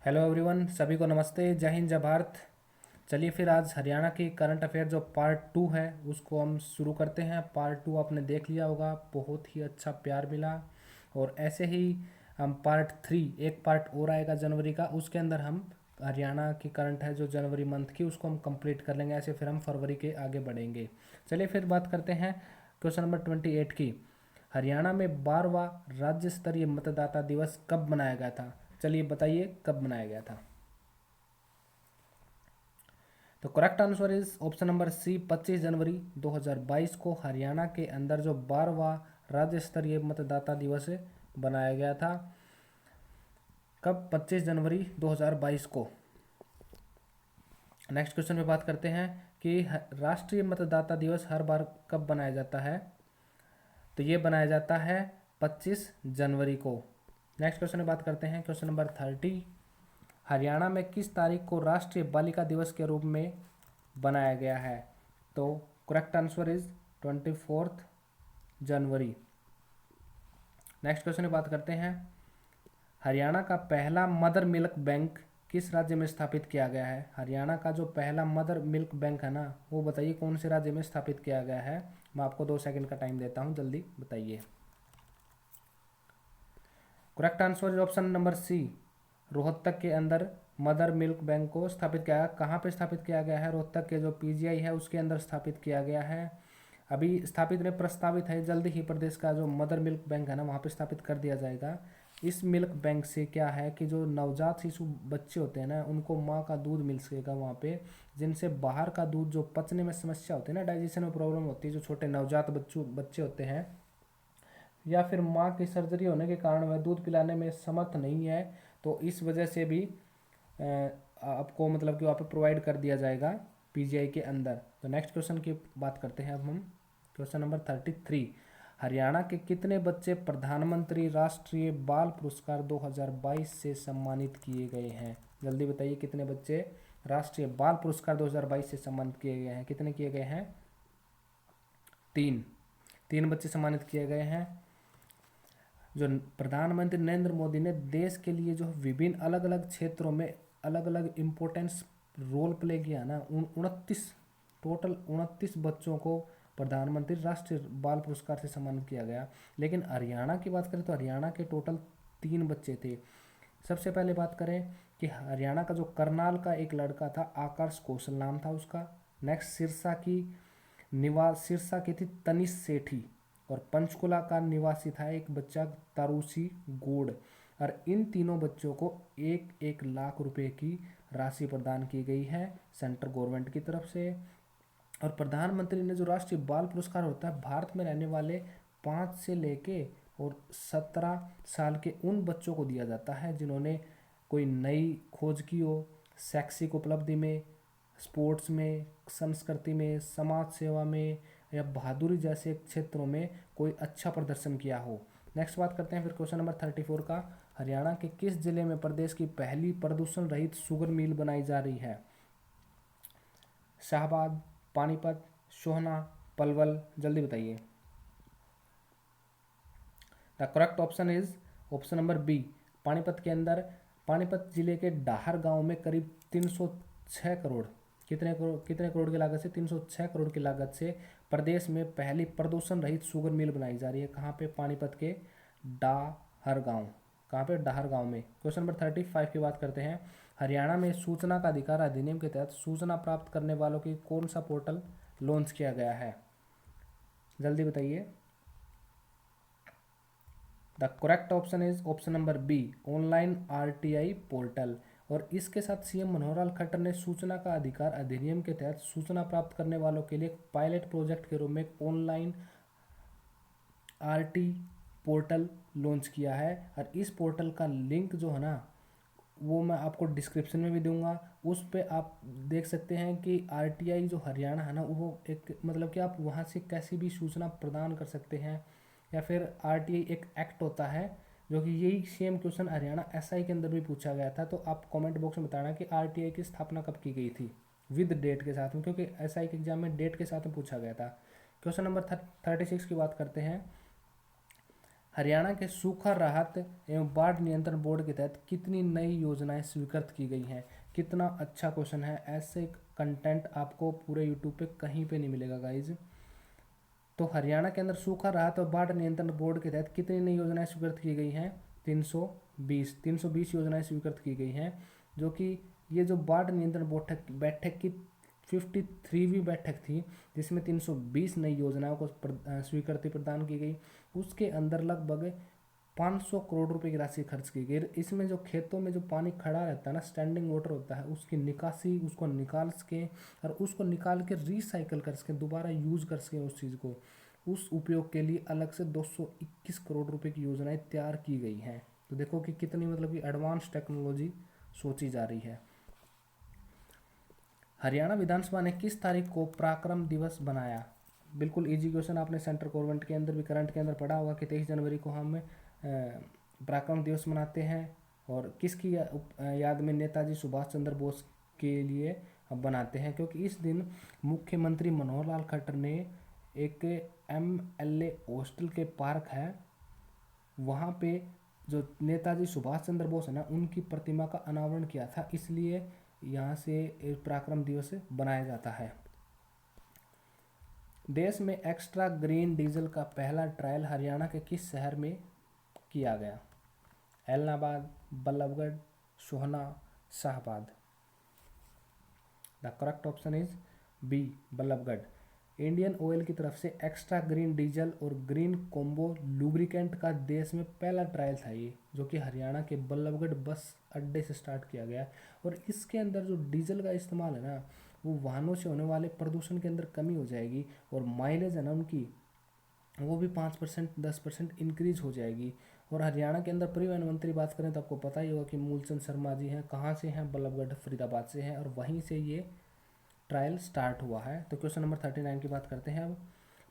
Hello everyone, सभी को नमस्ते। जय हिंद, जय भारत। चलिए फिर आज हरियाणा की करंट अफेयर जो पार्ट 2 है उसको हम शुरू करते हैं। पार्ट 2 आपने देख लिया होगा, बहुत ही अच्छा प्यार मिला। और ऐसे ही हम पार्ट 3, एक पार्ट और आएगा जनवरी का, उसके अंदर हम हरियाणा की करंट है जो जनवरी मंथ की, उसको हम कंप्लीट कर लेंगे। ऐसे फिर हम फरवरी के आगे बढ़ेंगे। चलिए फिर बात करते हैं क्वेश्चन नंबर 28 की। हरियाणा में 12वां राज्य स्तरीय मतदाता दिवस कब मनाया गया था? चलिए बताइए कब मनाया गया था। तो correct answer is option number C, 25 जनवरी 2022 को हरियाणा के अंदर जो 12वां राज्य स्तरीय मतदाता दिवस बनाया गया था। कब? 25 जनवरी 2022 को। नेक्स्ट क्वेश्चन पे बात करते हैं कि राष्ट्रीय मतदाता दिवस हर बार कब बनाया जाता है? तो ये बनाया जाता है 25 जनवरी को। नेक्स्ट क्वेश्चन पे बात करते हैं क्वेश्चन नंबर 30। हरियाणा में किस तारीख को राष्ट्रीय बालिका दिवस के रूप में बनाया गया है? तो correct answer is 24 January. Next question में बात करते हैं, हरियाणा का पहला मदर मिल्क बैंक किस राज्य में स्थापित किया गया है? हरियाणा का जो पहला मदर मिल्क बैंक है ना, वो बताइए कौन से राज्य में स्थापित किया गया है। मैं आपको 2 सेकंड का टाइम देता हूं, जल्दी बताइए। Correct answer is option number C, Rohtak के अंदर मदर मिल्क बैंक को स्थापित किया। कहाँ पे स्थापित किया गया है? रोहतक के जो पीजीआई है उसके अंदर स्थापित किया गया है। अभी स्थापित में प्रस्तावित है, जल्दी ही प्रदेश का जो मदर मिल्क बैंक है ना वहाँ पे स्थापित कर दिया जाएगा। इस मिल्क बैंक से क्या है कि जो नवजात शिशु बच्चे होते हैं ना, उनको माँ का दूध मिल सकेगा वहाँ पे, जिनसे बाहर का दूध जो पचने में समस्या होती है ना, डाइजेशन में प्रॉब्लम होती है, जो छोटे नवजात बच्चे होते हैं, या फिर माँ की सर्जरी होने के कारण वह दूध पिलाने में समर्थ नहीं है, तो इस वजह से भी आपको मतलब कि वहाँ पे प्रोवाइड कर दिया जाएगा पीजीआई के अंदर। तो नेक्स्ट क्वेश्चन की बात करते हैं अब हम, क्वेश्चन नंबर 33। हरियाणा के कितने बच्चे प्रधानमंत्री राष्ट्रीय बाल पुरस्कार 2022 से सम्मानित किए गए हैं? जल्दी बताइए कितने बच्चे राष्ट्रीय बाल पुरस्कार 2022 से सम्मानित किए गए हैं? कितने किए गए हैं? 3 बच्चे सम्मानित किए गए हैं। जो प्रधानमंत्री नरेंद्र मोदी ने देश के लिए जो विभिन्न अलग अलग क्षेत्रों में अलग अलग इम्पोर्टेंस रोल प्ले किया ना, उन 29 बच्चों को प्रधानमंत्री राष्ट्रीय बाल पुरस्कार से सम्मानित किया गया। लेकिन हरियाणा की बात करें तो हरियाणा के टोटल 3 बच्चे थे। सबसे पहले बात करें कि हरियाणा का जो करनाल का एक लड़का था, आकाश कौशल नाम था उसका। नेक्स्ट सिरसा की थी तनिष सेठी। और पंचकुला का निवासी था एक बच्चा तारूसी गोड। और इन तीनों बच्चों को 1-1 लाख रुपए की राशि प्रदान की गई है सेंट्रल गवर्नमेंट की तरफ से। और प्रधानमंत्री ने जो राष्ट्रीय बाल पुरस्कार होता है, भारत में रहने वाले 5 से लेके और 17 साल के उन बच्चों को दिया जाता है जिन्होंने कोई नई खोज की हो, शैक्षिक उपलब्धि में, स्पोर्ट्स में, संस्कृति में, समाज सेवा में, या बहादुरी जैसे क्षेत्रों में कोई अच्छा प्रदर्शन किया हो। नेक्स्ट बात करते हैं फिर क्वेश्चन नंबर 34 का। हरियाणा के किस जिले में प्रदेश की पहली प्रदूषण रहित शुगर मिल बनाई जा रही है? शाहबाद, पानीपत, सोहना, पलवल, जल्दी बताइए। The correct option is option number B, Panipat के अंदर। पानीपत जिले के डाहर गांव में करीब 306 करोड़, कितने करोड़ की लागत से? 306 करोड़ की लागत से प्रदेश में पहली प्रदूषण रहित शुगर मिल बनाई जा रही है। कहाँ पे? पानीपत के डाहर गांव। कहाँ पे? डाहर गांव में। क्वेश्चन नंबर 35 की बात करते हैं। हरियाणा में सूचना का अधिकार अधिनियम के तहत सूचना प्राप्त करने वालों की कौन सा पोर्टल लॉन्च किया गया है? जल्दी बताइए। The correct option is option number B, online RTI portal. और इसके साथ सीएम मनोहर लाल खट्टर ने सूचना का अधिकार अधिनियम के तहत सूचना प्राप्त करने वालों के लिए एक पायलट प्रोजेक्ट के रूप में एक ऑनलाइन आरटी पोर्टल लॉन्च किया है। और इस पोर्टल का लिंक जो है ना, वो मैं आपको डिस्क्रिप्शन में भी दूंगा। उस पर आप देख सकते हैं कि आरटीआई जो हरियाणा है ना, वो एक मतलब कि आप वहाँ से कैसी भी सूचना प्रदान कर सकते हैं। या फिर आरटीआई एक एक्ट होता है, जो कि यही सेम क्वेश्चन हरियाणा एसआई के अंदर भी पूछा गया था। तो आप कमेंट बॉक्स में बताना कि आरटीआई की स्थापना कब की गई थी, विद डेट के साथ में, क्योंकि एसआई के एग्जाम में डेट के साथ में पूछा गया था। क्वेश्चन नंबर 36 की बात करते हैं। हरियाणा के सूखा राहत एवं बाढ़ नियंत्रण बोर्ड के तहत कितनी नई योजनाएं स्वीकृत की गई हैं? कितना अच्छा क्वेश्चन है। ऐसे कंटेंट आपको पूरे यूट्यूब पे कहीं पे नहीं मिलेगा गाइज। तो हरियाणा के अंदर सूखा राहत और बाढ़ नियंत्रण बोर्ड के तहत कितनी नई योजनाएं स्वीकृत की गई हैं? 320 योजनाएं स्वीकृत की गई हैं, जो कि ये जो बाढ़ नियंत्रण बैठक की 53वीं बैठक थी, जिसमें 320 नई योजनाओं को स्वीकृति प्रदान की गई। उसके अंदर लगभग 500 करोड़ रुपए की राशि खर्च की गई। इसमें जो खेतों में जो पानी खड़ा रहता है ना, स्टैंडिंग वाटर होता है, उसकी निकासी, उसको निकाल सके और उसको निकाल के रिसाइकल कर सके, दोबारा यूज कर सके उस चीज़ को, उस उपयोग के लिए अलग से 221 करोड़ रुपए की योजनाएं तैयार की गई हैं। तो देखो कि कितनी मतलब कि एडवांस टेक्नोलॉजी सोची जा रही है। हरियाणा विधानसभा ने किस तारीख को पराक्रम दिवस बनाया? बिल्कुल इजी क्वेश्चन, आपने सेंट्रल गवर्नमेंट के अंदर भी करंट के अंदर पढ़ा होगा कि 23 जनवरी को हम पराक्रम दिवस मनाते हैं। और किसकी याद में? नेताजी सुभाष चंद्र बोस के लिए हम बनाते हैं, क्योंकि इस दिन मुख्यमंत्री मनोहर लाल खट्टर ने एक MLA हॉस्टल के पार्क है, वहाँ पे जो नेताजी सुभाष चंद्र बोस है ना, उनकी प्रतिमा का अनावरण किया था, इसलिए यहाँ से पराक्रम दिवस बनाया जाता है। देश में एक्स्ट्रा ग्रीन डीजल का पहला ट्रायल हरियाणा के किस शहर में किया गया? Ellenabad, Ballabhgarh, Sohna, Shahbad. The correct option is B, Ballabhgarh. Indian Oil की तरफ से एक्स्ट्रा ग्रीन डीजल और ग्रीन कॉम्बो लुब्रिकेंट का देश में पहला ट्रायल था ये, जो कि हरियाणा के बल्लभगढ़ बस अड्डे से स्टार्ट किया गया। और इसके अंदर जो डीजल का इस्तेमाल है ना, वो वाहनों से होने वाले प्रदूषण के अंदर कमी हो जाएगी, और माइलेज है ना उनकी, वो भी 5% 10% इंक्रीज हो जाएगी। और हरियाणा के अंदर परिवहन मंत्री बात करें तो आपको पता ही होगा कि मूलचंद शर्मा जी हैं, कहाँ से हैं? बल्लभगढ़ फरीदाबाद से हैं, और वहीं से ये ट्रायल स्टार्ट हुआ है। तो क्वेश्चन नंबर 39 की बात करते हैं अब।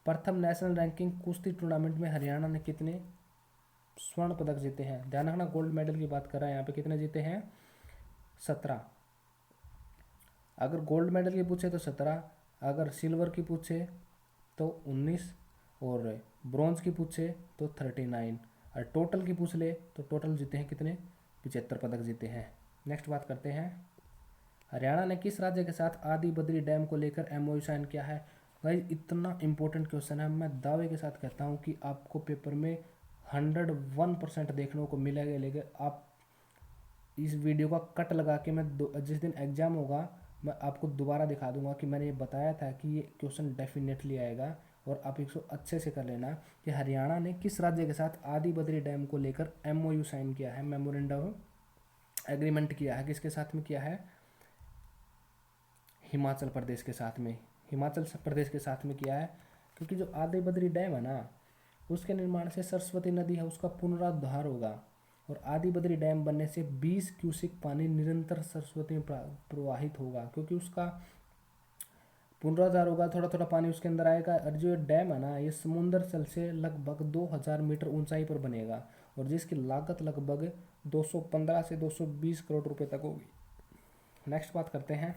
प्रथम नेशनल रैंकिंग कुश्ती टूर्नामेंट में हरियाणा ने कितने स्वर्ण पदक जीते हैं? ध्यान रखना, गोल्ड मेडल की बात कर रहे हैं यहाँ पे। कितने जीते हैं? 17। अगर गोल्ड मेडल की पूछे तो 17, अगर सिल्वर की पूछे तो 19, और ब्रॉन्ज की पूछे तो 39, और टोटल की पूछ ले तो टोटल जीते हैं कितने? 75 पदक जीते हैं। नेक्स्ट बात करते हैं, हरियाणा ने किस राज्य के साथ आदि बद्री डैम को लेकर MOU साइन किया है? भाई इतना इंपॉर्टेंट क्वेश्चन है, मैं दावे के साथ कहता हूँ कि आपको पेपर में 101% देखने को मिलेगा। लेकिन आप इस वीडियो का कट लगा के मैं जिस दिन एग्जाम होगा मैं आपको दोबारा दिखा दूंगा कि मैंने ये बताया था कि ये क्वेश्चन डेफिनेटली आएगा, और आप इसको अच्छे से कर लेना कि हरियाणा ने किस राज्य के साथ आदि बद्री डैम को लेकर MOU साइन किया है, मेमोरेंडम एग्रीमेंट किया है। किसके साथ में किया है? हिमाचल प्रदेश के साथ में, हिमाचल प्रदेश के साथ में किया है। क्योंकि जो आदि बद्री डैम है ना, उसके निर्माण से सरस्वती नदी है उसका पुनरुद्धार होगा, और आदि बद्री डैम बनने से 20 क्यूसिक पानी निरंतर सरस्वती में प्रवाहित होगा, क्योंकि उसका पुनरुद्धार होगा, थोड़ा थोड़ा पानी उसके अंदर आएगा। और जो डैम है ना, ये समुद्र तल से लगभग 2000 मीटर ऊंचाई पर बनेगा, और जिसकी लागत लगभग 215 से 220 करोड़ रुपए तक होगी। नेक्स्ट बात करते हैं,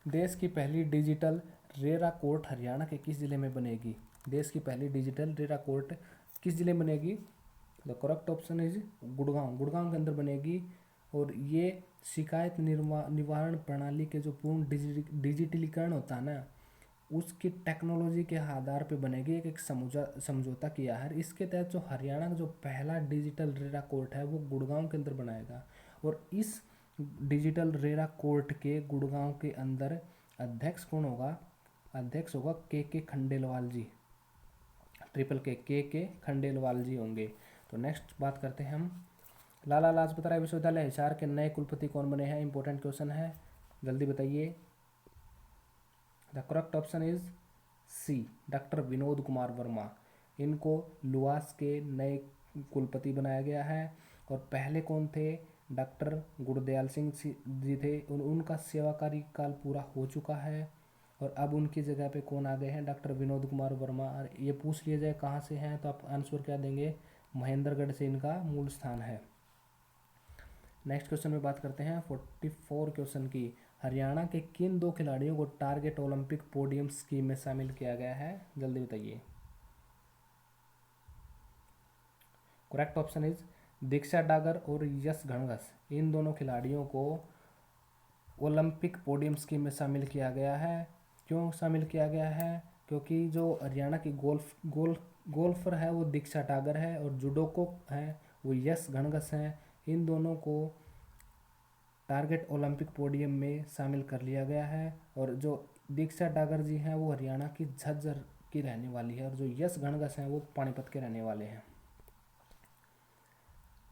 देश की पहली डिजिटल रेरा कोर्ट हरियाणा के किस जिले में बनेगी? देश की पहली डिजिटल रेरा कोर्ट किस जिले में बनेगी? The correct option is Gurgaon. Gurgaon के अंदर बनेगी, और ये शिकायत निवारण प्रणाली के जो पूर्ण डिजिटलीकरण होता है ना, उसकी टेक्नोलॉजी के आधार पे बनेगी। एक समझौता किया है। इसके तहत जो हरियाणा का जो पहला डिजिटल रेरा कोर्ट है वो गुड़गांव के अंदर बनाएगा, और इस डिजिटल रेरा कोर्ट के गुड़गांव के अंदर अध्यक्ष कौन होगा? अध्यक्ष होगा के खंडेलवाल जी, ट्रिपल के खंडेलवाल जी होंगे। तो नेक्स्ट बात करते हैं हम, लाला लाजपत राय विश्वविद्यालय हिसार के नए कुलपति कौन बने हैं? इंपॉर्टेंट क्वेश्चन है, जल्दी बताइए। The correct option is C, doctor Vinod Kumar Verma. इनको लुआस के नए कुलपति बनाया गया है। और पहले कौन थे? डॉक्टर गुरदयाल सिंह जी थे, उनका सेवाकारी काल पूरा हो चुका है, और अब उनकी जगह पे कौन आ गए हैं? डॉक्टर विनोद कुमार वर्मा। और ये पूछ लिया जाए कहाँ से हैं, तो आप आंसर क्या देंगे? महेंद्रगढ़ से इनका मूल स्थान है। नेक्स्ट क्वेश्चन में बात करते हैं 44 क्वेश्चन की, हरियाणा के किन 2 खिलाड़ियों को टारगेट ओलंपिक पोडियम स्कीम में शामिल किया गया है? जल्दी बताइए। करेक्ट ऑप्शन इज दीक्षा डागर और यश घणघस, इन दोनों खिलाड़ियों को ओलंपिक पोडियम स्कीम में शामिल किया गया है। क्यों शामिल किया गया है? क्योंकि जो हरियाणा की गोल्फर है वो दीक्षा डागर है और जुडोको है वो यश घणघस हैं। इन दोनों को टारगेट ओलंपिक पोडियम में शामिल कर लिया गया है। और जो दीक्षा डागर जी हैं वो हरियाणा की झज्जर की रहने वाली है और जो यश घणघस हैं वो पानीपत के रहने वाले हैं।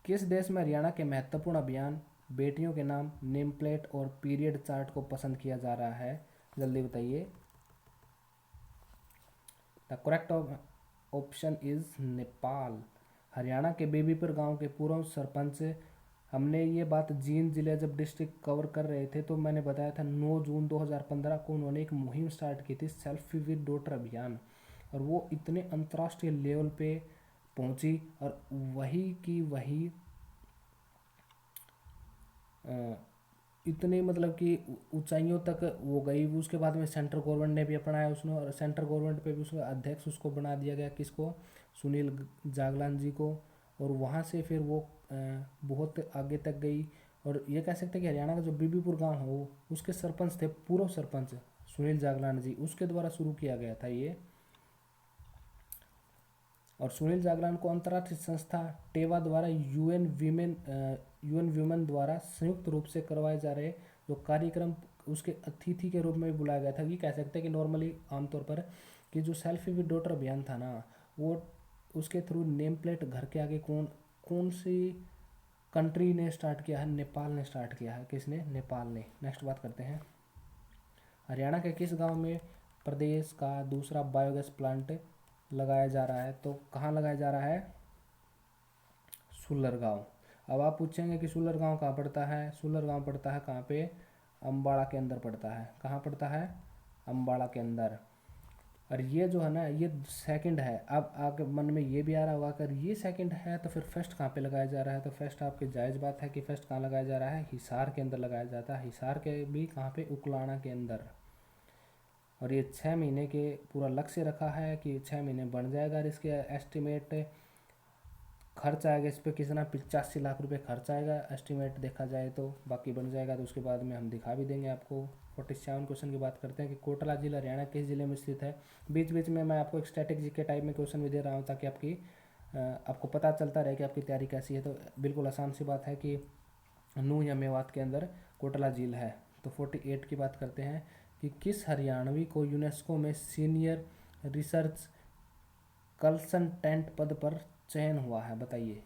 किस देश में हरियाणा के महत्वपूर्ण अभियान बेटियों के नाम नेम प्लेट और पीरियड चार्ट को पसंद किया जा रहा है? जल्दी बताइए। The correct option is Nepal. Haryana के बेबीपुर गांव के पूर्व सरपंच, हमने ये बात जींद जिले जब डिस्ट्रिक्ट कवर कर रहे थे तो मैंने बताया था 9 जून 2015 को उन्होंने एक मुहिम स्टार्ट की थी सेल्फी विद डॉटर अभियान, और वो इतने अंतर्राष्ट्रीय लेवल पे पहुंची और वही की वही इतने मतलब कि ऊंचाइयों तक वो गई। उसके बाद में सेंट्रल गवर्नमेंट ने भी अपनाया उसने, और सेंट्रल गवर्नमेंट पे भी उसका अध्यक्ष उसको बना दिया गया, किसको? सुनील जागलान जी को। और वहाँ से फिर वो बहुत आगे तक गई। और ये कह सकते हैं कि हरियाणा का जो बीबीपुर गांव है वो उसके सरपंच थे, पूर्व सरपंच सुनील जागलान जी, उसके द्वारा शुरू किया गया था ये। और सुनील जागलान को अंतर्राष्ट्रीय संस्था टेवा द्वारा यूएन वीमेन द्वारा संयुक्त रूप से करवाए जा रहे जो कार्यक्रम उसके अतिथि के रूप में भी बुलाया गया था। ये कह सकते हैं कि नॉर्मली आमतौर पर कि जो सेल्फी विद डॉटर अभियान था ना, वो उसके थ्रू नेम प्लेट घर के आगे कौन सी कंट्री ने स्टार्ट किया है? नेपाल ने स्टार्ट किया है। किसने? नेपाल ने। नेक्स्ट बात करते हैं, हरियाणा के किस गांव में प्रदेश का दूसरा बायोगैस प्लांट लगाया जा रहा है? तो कहाँ लगाया जा रहा है? सुलर गांव। अब आप पूछेंगे कि सुलर गांव कहाँ पड़ता है? सुलर गांव पड़ता है कहाँ पे? अम्बाड़ा के अंदर पड़ता है। कहाँ पड़ता है? अम्बाड़ा के अंदर। और ये जो है ना ये सेकंड है। अब आपके मन में ये भी आ रहा होगा अगर ये सेकंड है तो फिर फर्स्ट कहाँ पे लगाया जा रहा है? तो फर्स्ट आपकी जायज़ बात है कि फर्स्ट कहाँ लगाया जा रहा है? हिसार के अंदर लगाया जाता है। हिसार के भी कहाँ पे? उकलाना के अंदर। और ये 6 महीने के पूरा लक्ष्य रखा है कि 6 महीने बन जाएगा। और इसके एस्टिमेट खर्च आएगा इस पर कितना? 85 लाख रुपए खर्च आएगा एस्टिमेट देखा जाए तो। बाकी बन जाएगा तो उसके बाद में हम दिखा भी देंगे आपको। 47 क्वेश्चन की बात करते हैं कि कोटला जिला हरियाणा किस जिले में स्थित है? बीच बीच में मैं आपको एक स्टैटिक जीके टाइप में क्वेश्चन भी दे रहा हूँ ताकि आपको पता चलता रहे कि आपकी तैयारी कैसी है। तो बिल्कुल आसान सी बात है कि नूंह या मेवात के अंदर कोटला झील है। तो 48 की बात करते हैं कि किस हरियाणवी को यूनेस्को में सीनियर रिसर्च कंसल्टेंट पद पर चयन हुआ है? बताइए।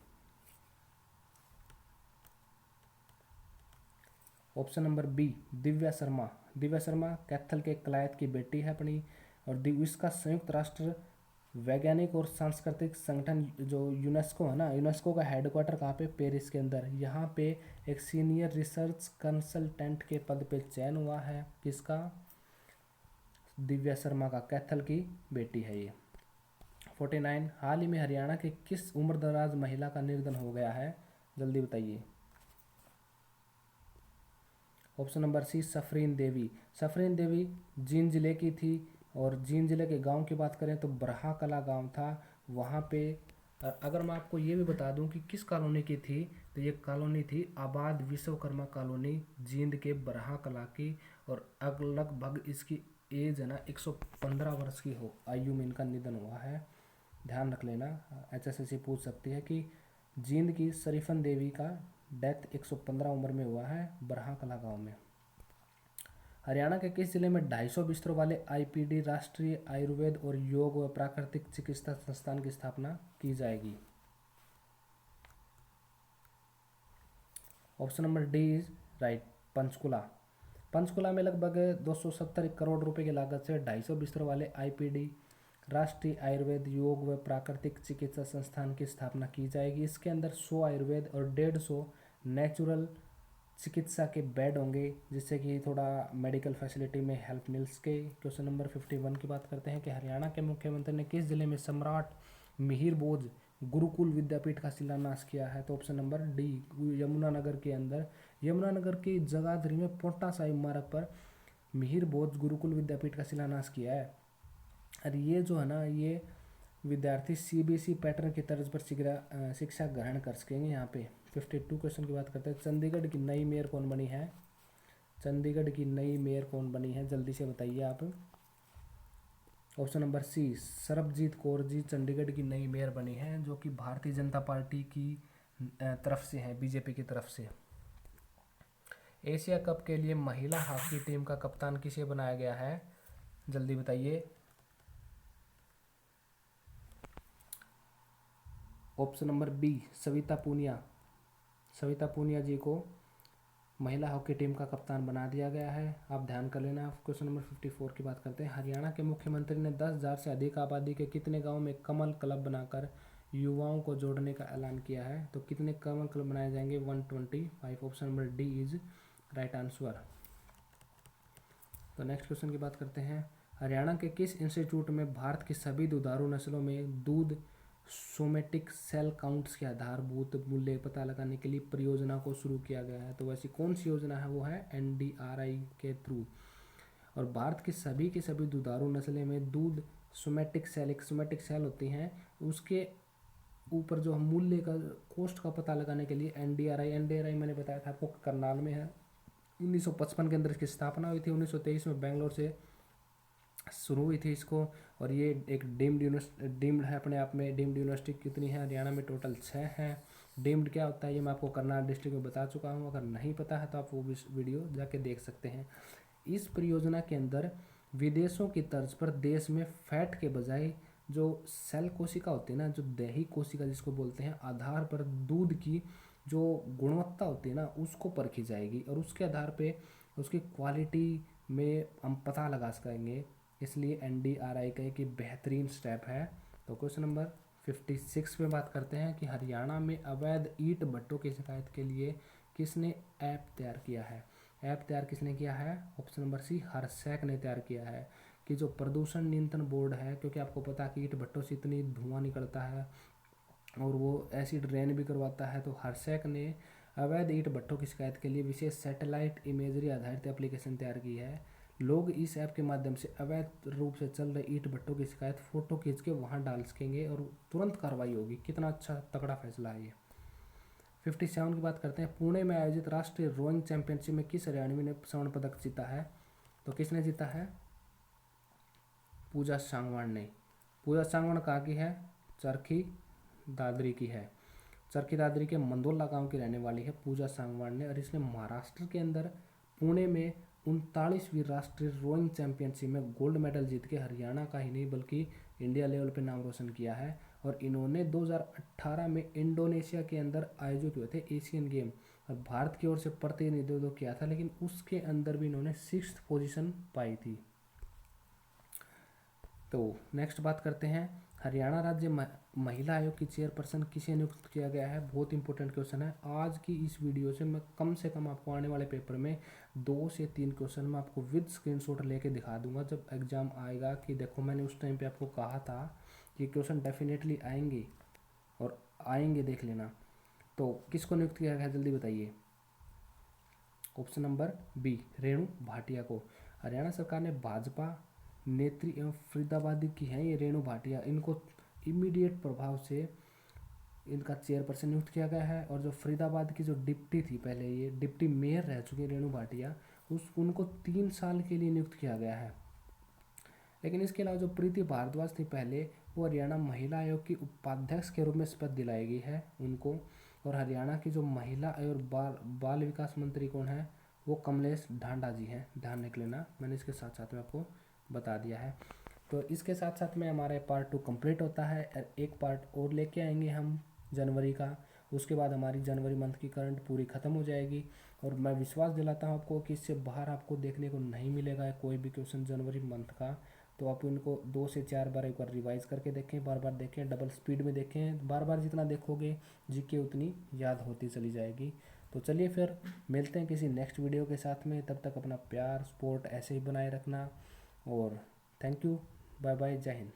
Option number B Divya Sharma. Divya Sharma Kaithal के कलायत की बेटी है अपनी। और इसका संयुक्त राष्ट्र वैज्ञानिक और सांस्कृतिक संगठन जो यूनेस्को है ना, यूनेस्को का हेडक्वार्टर कहाँ पे? पेरिस के अंदर। यहाँ पे एक सीनियर रिसर्च कंसल्टेंट के पद पे चयन हुआ है। किसका? दिव्या शर्मा का। कैथल की बेटी है ये। 49 हाल ही में हरियाणा के किस उम्रदराज महिला का निधन हो गया है? जल्दी बताइए। ऑप्शन नंबर सी सफरीन देवी। सफरीन देवी जींद जिले की थी। और जींद जिले के गांव की बात करें तो बरहा कला गांव था वहाँ पे। और अगर मैं आपको ये भी बता दूं कि किस कॉलोनी की थी तो ये कॉलोनी थी आबाद विश्वकर्मा कॉलोनी जींद के बरहा कला की। और लगभग इसकी एज है ना 115 वर्ष की हो आयु में इनका निधन हुआ है। ध्यान रख लेना, HSSC पूछ सकती है कि जींद की शरीफन देवी का डेथ 115 उम्र में हुआ है बरहा कला गाँव में। हरियाणा के किस जिले में 250 बिस्तरों वाले IPD राष्ट्रीय आयुर्वेद और योग व प्राकृतिक चिकित्सा संस्थान की स्थापना की जाएगी? Option number D is right, Panchkula. Panchkula में लगभग 270 करोड़ रुपए की लागत से 250 बिस्तरों वाले IPD राष्ट्रीय आयुर्वेद योग व प्राकृतिक चिकित्सा संस्थान की स्थापना की जाएगी। इसके अंदर 100 आयुर्वेद और 150 नेचुरल चिकित्सा के बेड होंगे जिससे कि थोड़ा मेडिकल फैसिलिटी में हेल्प मिल सके। क्वेश्चन नंबर 51 की बात करते हैं कि हरियाणा के मुख्यमंत्री ने किस जिले में सम्राट मिहिर बोज गुरुकुल विद्यापीठ का शिलान्यास किया है? तो ऑप्शन नंबर डी यमुनानगर के अंदर। यमुनानगर की जगाधरी में पोटा साहिब मार्ग पर मिहिर बोज गुरुकुल विद्यापीठ का शिलान्यास किया है। और ये जो है ना ये विद्यार्थी सीबीएसई पैटर्न की तर्ज पर शिक्षा ग्रहण कर सकेंगे। यहाँ पे 52 क्वेश्चन की बात करते हैं। चंडीगढ़ की नई मेयर कौन बनी है? चंडीगढ़ की नई मेयर कौन बनी है, जल्दी से बताइए आप। Option number C, Sarabjit Kaur ji Chandigarh की नई मेयर बनी है, जो कि भारतीय जनता पार्टी की तरफ से है, बीजेपी की तरफ से। एशिया कप के लिए महिला हॉकी टीम का कप्तान किसे बनाया गया है, जल्दी बताइए। Option number B, Savita Punia. Savita Punia ji को महिला हॉकी टीम का कप्तान बना दिया गया है, आप ध्यान कर लेना। क्वेश्चन नंबर 54 की बात करते हैं। हरियाणा के मुख्यमंत्री ने 10,000 से अधिक आबादी के कितने गांव में कमल क्लब बनाकर युवाओं को जोड़ने का ऐलान किया है? तो कितने कमल क्लब बनाए जाएंगे? 125। Option number D is right answer. तो नेक्स्ट क्वेश्चन की बात करते हैं। हरियाणा के किस इंस्टीट्यूट में भारत की सभी दुधारू नस्लों में दूध सोमेटिक सेल काउंट्स के आधारभूत मूल्य पता लगाने के लिए परियोजना को शुरू किया गया है? तो वैसी कौन सी योजना है? वो है NDRI के थ्रू। और भारत की सभी दुधारू नस्लें में दूध सोमेटिक सेल होती हैं, उसके ऊपर जो मूल्य का कॉस्ट का पता लगाने के लिए NDRI मैंने बताया था आपको करनाल में है। 1955 के अंदर इसकी स्थापना हुई थी। 1923 में बेंगलोर से शुरू हुई थी इसको, और ये एक डीम्ड है अपने आप में। डीम्ड यूनिवर्सिटी कितनी है हरियाणा में? टोटल 6 हैं। डीम्ड क्या होता है ये मैं आपको करनाल डिस्ट्रिक्ट में बता चुका हूँ, अगर नहीं पता है तो आप वो वीडियो जाके देख सकते हैं। इस परियोजना के अंदर विदेशों की तर्ज पर देश में फैट के बजाय जो सेल कोशिका होती है ना, जो दही कोशिका जिसको बोलते हैं, आधार पर दूध की जो गुणवत्ता होती है ना उसको परखी जाएगी, और उसके आधार पे उसकी क्वालिटी में हम पता लगा सकेंगे। इसलिए NDRI का एक बेहतरीन स्टेप है। तो क्वेश्चन नंबर 56 में बात करते हैं कि हरियाणा में अवैध ईंट भट्टों की शिकायत के लिए किसने ऐप तैयार किया है? ऐप तैयार किसने किया है? ऑप्शन नंबर सी, हरसैक ने तैयार किया है। कि जो प्रदूषण नियंत्रण बोर्ड है, क्योंकि आपको पता है कि ईंट भट्टों से इतनी धुआं निकलता है और वो एसिड रेन भी करवाता है, तो हरसैक ने अवैध ईंट भट्टों की शिकायत के लिए विशेष सैटेलाइट इमेजरी आधारित एप्लीकेशन तैयार की है। लोग इस ऐप के माध्यम से अवैध रूप से चल रहे ईंट भट्टों की शिकायत फोटो खींच के वहाँ डाल सकेंगे और तुरंत कार्रवाई होगी। कितना अच्छा तगड़ा फैसला है ये। 57 की बात करते हैं। पुणे में आयोजित राष्ट्रीय रोइंग चैंपियनशिप में किस हरियाणवी ने स्वर्ण पदक जीता है? तो किसने जीता है? पूजा सांगवान ने। पूजा सांगवान कहाँ की है? चरखी दादरी की है। चरखी दादरी के मंदोला गांव की रहने वाली है पूजा सांगवान ने, और इसने महाराष्ट्र के अंदर पुणे में 39वीं राष्ट्रीय रोइंग चैंपियनशिप में गोल्ड मेडल जीत के हरियाणा का ही नहीं बल्कि इंडिया लेवल पे नाम रोशन किया है। और इन्होंने 2018 में इंडोनेशिया के अंदर आयोजित हुए थे एशियन गेम, और भारत की ओर से प्रतिनिधित्व किया था, लेकिन उसके अंदर भी इन्होंने 6th पोजीशन पाई थी। तो नेक्स्ट बात करते हैं। हरियाणा राज्य महिला आयोग की चेयरपर्सन किसे नियुक्त किया गया है? बहुत इंपॉर्टेंट क्वेश्चन है। आज की इस वीडियो से कम आपको आने वाले पेपर में 2 से 3 क्वेश्चन मैं आपको विद स्क्रीनशॉट लेके दिखा दूंगा जब एग्जाम आएगा, कि देखो मैंने उस टाइम पे आपको कहा था कि क्वेश्चन डेफिनेटली आएंगे, और आएंगे, देख लेना। तो किसको नियुक्त किया गया जल्दी बताइए। Option number B, Renu Bhatia को। हरियाणा सरकार ने भाजपा नेत्री एवं फरीदाबादी की हैं ये रेणु भाटिया, इनको इमीडिएट प्रभाव से इनका चेयरपर्सन नियुक्त किया गया है। और जो फरीदाबाद की जो डिप्टी थी, पहले ये डिप्टी मेयर रह चुकी है रेणु भाटिया, उनको 3 साल के लिए नियुक्त किया गया है। लेकिन इसके अलावा जो प्रीति भारद्वाज थी पहले, वो हरियाणा महिला आयोग की उपाध्यक्ष के रूप में शपथ दिलाई गई है उनको। और हरियाणा की जो महिला और बाल विकास मंत्री कौन है? वो कमलेश ढांडा जी हैं, ध्यान रख लेना, मैंने इसके साथ साथ में आपको बता दिया है। तो इसके साथ साथ में हमारा पार्ट 2 कंप्लीट होता है। एक पार्ट और लेके आएंगे हम जनवरी का, उसके बाद हमारी जनवरी मंथ की करंट पूरी ख़त्म हो जाएगी। और मैं विश्वास दिलाता हूँ आपको कि इससे बाहर आपको देखने को नहीं मिलेगा कोई भी क्वेश्चन जनवरी मंथ का। तो आप इनको 2 से 4 बार एक बार रिवाइज करके देखें, बार बार देखें, डबल स्पीड में देखें। बार बार जितना देखोगे जीके उतनी याद होती चली जाएगी। तो चलिए फिर मिलते हैं किसी नेक्स्ट वीडियो के साथ में। तब तक अपना प्यार सपोर्ट ऐसे ही बनाए रखना, और थैंक यू, बाय बाय, जय हिंद।